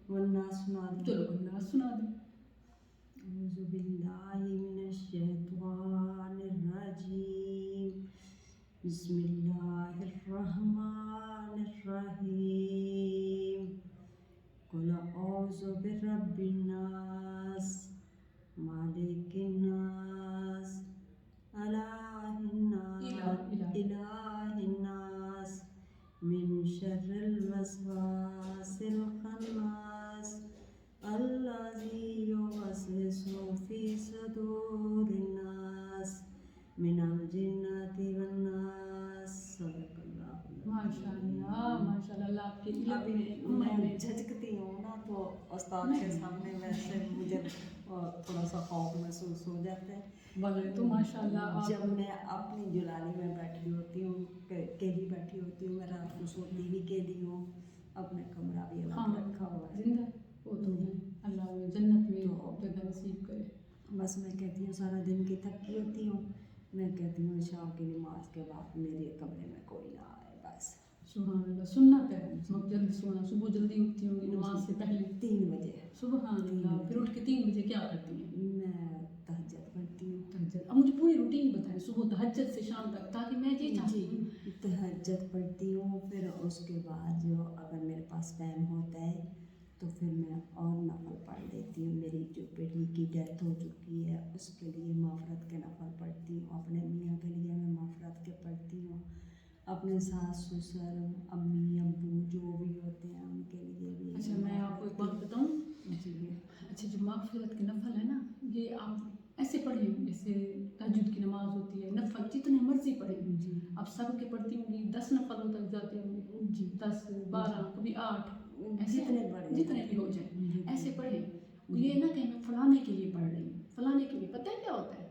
والناس سنا دیں. چلو والناس سنا دیں. اعوذ باللہ من الشیطان الرجیم. بسم اللہ الرحمن الرحیم. قل اعوذ برب الناس مالک الناس الہ الناس من شر الوسواس الخناس الذی یوسوس فی صدور الناس من الجنۃ والناس. صدق اللہ. ماشاء اللہ ماشاء اللہ. اللہ آپ کے ابھی میں جھجکتی ہوں نا تو استاد کے سامنے ویسے مجھے تھوڑا سا خوف محسوس ہو جاتا ہے. تو ماشاء اللہ جب میں اپنی جلالی میں بیٹھی ہوتی ہوں کیلی بیٹھی ہوتی ہوں، میں رات کو سوتی بھی کیلی ہوں، اپنے کمرہ بھی الگ رکھا ہوا ہے. زندہ وہ تو اللہ جنت میں جگہ نصیب کرے. بس میں کہتی ہوں سارا دن کی تھکی ہوتی ہوں، میں کہتی ہوں شام کی نماز کے بعد میرے کمرے میں کوئی نہ آئے بس. سبحان اللہ. سنت ہے جلدی سونا. صبح جلدی اٹھتی ہوں گی نماز سے پہلے 3 بجے. سبحان اللہ. پھر اٹھ کے 3 بجے کیا کرتی ہیں؟ میں تہجد پڑھتی ہوں. تہجد. اب مجھے پوری روٹین بتائیں صبح تہجد سے شام تک، تاکہ میں یہ چاہتی ہوں. تہجد پڑھتی ہوں، پھر اس کے بعد جو اگر میرے پاس ٹائم ہوتا ہے تو پھر میں اور نفل پڑھ لیتی ہوں. میری جو بیٹی کی ڈیتھ ہو چکی ہے اس کے لیے مغفرت کے نفل پڑھتی ہوں. اپنے میاں کے لیے میں مغفرت کے پڑھتی ہوں. اپنے ساس سسر امی ابو جو بھی ہوتے ہیں ان کے لیے بھی. اچھا میں آپ کو ایک بات بتاؤں. جی. اچھا جو مغفرت کے نفل ہے نا، یہ آپ ایسے پڑھیں جیسے تہجد کی نماز ہوتی ہے، نفل جتنے مرضی پڑھیں. جی. آپ سب کے پڑھتی ہوں گی 10 نفل تک جاتے ہوں گے. جی. 10 12 کبھی 8 جتنے بھی ہو جائیں ایسے پڑھیں. یہ نہ کہ میں فلانے کے لیے پڑھ رہی ہوں، فلانے کے لیے. پتہ ہے کیا ہوتا ہے؟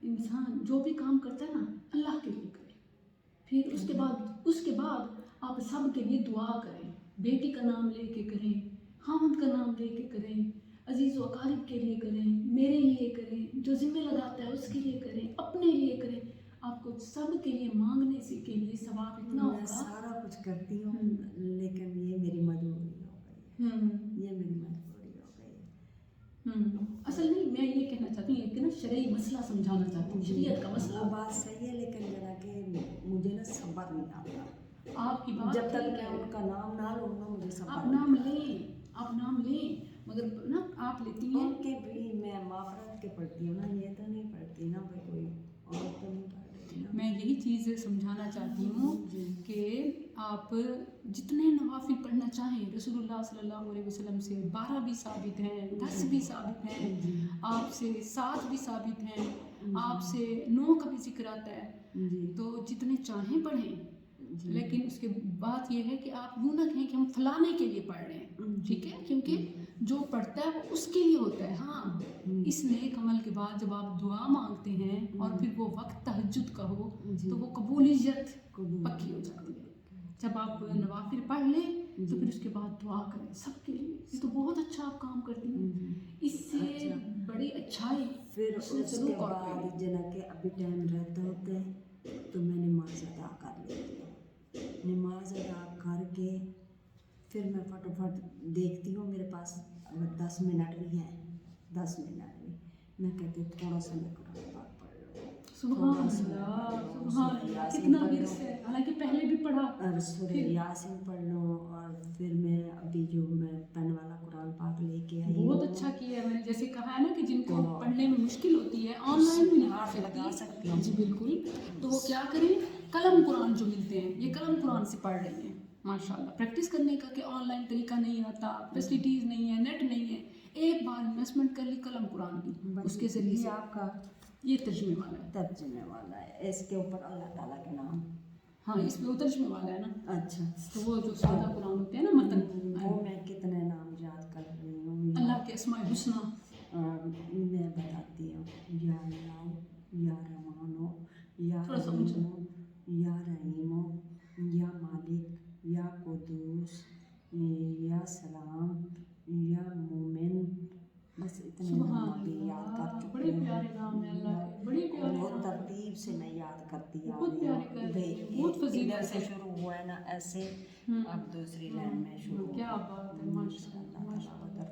انسان جو بھی کام کرتا ہے نا اللہ کے لیے کرے. پھر اس کے بعد آپ سب کے لیے دعا کریں. بیٹی کا نام لے کے کریں، خاوند کا نام لے کے کریں، عزیز و اقارب کے لیے کریں، میرے لیے کریں، جو ذمہ لگاتا ہے اس کے لیے کریں، اپنے لیے کریں. آپ کو سب کے لیے مانگنے سے کے لیے ثواب اتنا ہوگا. میں سارا کچھ کرتی ہوں لیکن یہ میری مجبوری ہو گئی ہے. یہ میری مجبوری ہو گئی ہے. اصل نہیں میں یہ کہنا چاہتی ہوں، ایک نا شرعی مسئلہ سمجھانا چاہتی ہوں، شریعت کا مسئلہ. وہ بات صحیح ہے لیکن ذرا کہ مجھے نا صبر نہیں آتا. آپ کی بات جب تک میں ان کا نام نہ لوں نا مجھے صبر. آپ نام لیں مگر نا آپ لیتی ہیں ان کے بھی میں مغفرت کے پڑھتی ہوں نا، یہ تو نہیں پڑھتی نا بھائی کوئی اور تو نہیں پڑھ رہی نا. میں یہی چیز سمجھانا چاہتی ہوں کہ آپ جتنے نوافل پڑھنا چاہیں رسول اللہ صلی اللہ علیہ وسلم سے 12 بھی ثابت ہیں، 10 بھی ثابت ہیں، آپ سے 7 بھی ثابت ہیں، آپ سے 9 کا بھی ذکر آتا ہے. تو جتنے چاہیں پڑھیں. لیکن اس کے بات یہ ہے کہ آپ یوں نہ کہیں کہ ہم فلانے کے لیے پڑھ رہے ہیں. ٹھیک ہے؟ کیونکہ جو پڑھتا ہے وہ اس کے لیے ہوتا ہے. ہاں اس نیک عمل کے بعد جب آپ دعا مانگتے ہیں اور پھر وہ وقت تہجد کا ہو تو وہ قبولیت پکی ہو جاتی ہے. جب آپ نوافل پڑھ لیں تو پھر اس کے بعد دعا کریں سب کے لیے. یہ تو بہت اچھا آپ کام کرتی ہیں. اس سے بڑی اچھائی. پھر اس کے بعد جنا کہ ابھی ٹائم رہتا ہوتا ہے تو میں نماز ادا کر لیتی ہوں. نماز ادا کر کے پھر میں فٹافٹ دیکھتی ہوں میرے پاس اگر 10 منٹ بھی ہیں 10 منٹ بھی میں کہتی ہوں تھوڑا سا میں قرآن پاک پڑھ لوں. سبحان اللہ سبحان اللہ. کتنا ورث ہے، حالانکہ پہلے بھی پڑھا. سورہ یاسین پڑھ لوں اور پھر میں ابھی جو میں پین والا قرآن پاک لے کے آئی ہوں. بہت اچھا کیا ہے. میں نے جیسے کہا ہے نا کہ جن کو پڑھنے میں مشکل ہوتی ہے آن لائن بھی نہیں لگا سکتی ہیں. جی بالکل. تو وہ کیا کریں، قلم قرآن جو ملتے ہیں یہ قلم قرآن سے پڑھ رہی ہیں. ماشاء اللہ پریکٹس کرنے کا کہ آن لائن طریقہ نہیں آتا، فیسلٹیز نہیں ہے، نیٹ نہیں ہے. ایک بار انویسٹمنٹ کر لی قلم قرآن کی، اس کے ذریعے سے. آپ کا یہ ترجمے والا ہے. ترجمے والا ہے. اس کے اوپر اللہ تعالیٰ کے نام. ہاں اس میں وہ ترجمے والا ہے نا. اچھا. تو وہ جو سادہ قرآن ہوتے ہیں نا متن، وہ میں کتنے نام یاد کر رہی ہوں. اللہ کے اسماء الحسنی میں بتاتی ہوں. یا اللہ، یا رحمانو، یا رحیم، یا رحیمو، یا مالک، یا قدوس، یا سلام، یا مومن. بس اتنے نام ابھی یاد کر چکی ہوں. بڑے پیارے نام ہیں اللہ کے، بڑے پیارے. بہت ترتیب سے میں یاد کرتی آ بہت رہی ہوں. بہت فضیلت سے شروع ہوا ہے نا ایسے اب دوسری لائن میں شروع. کیا بات ہے. ماشاء اللہ.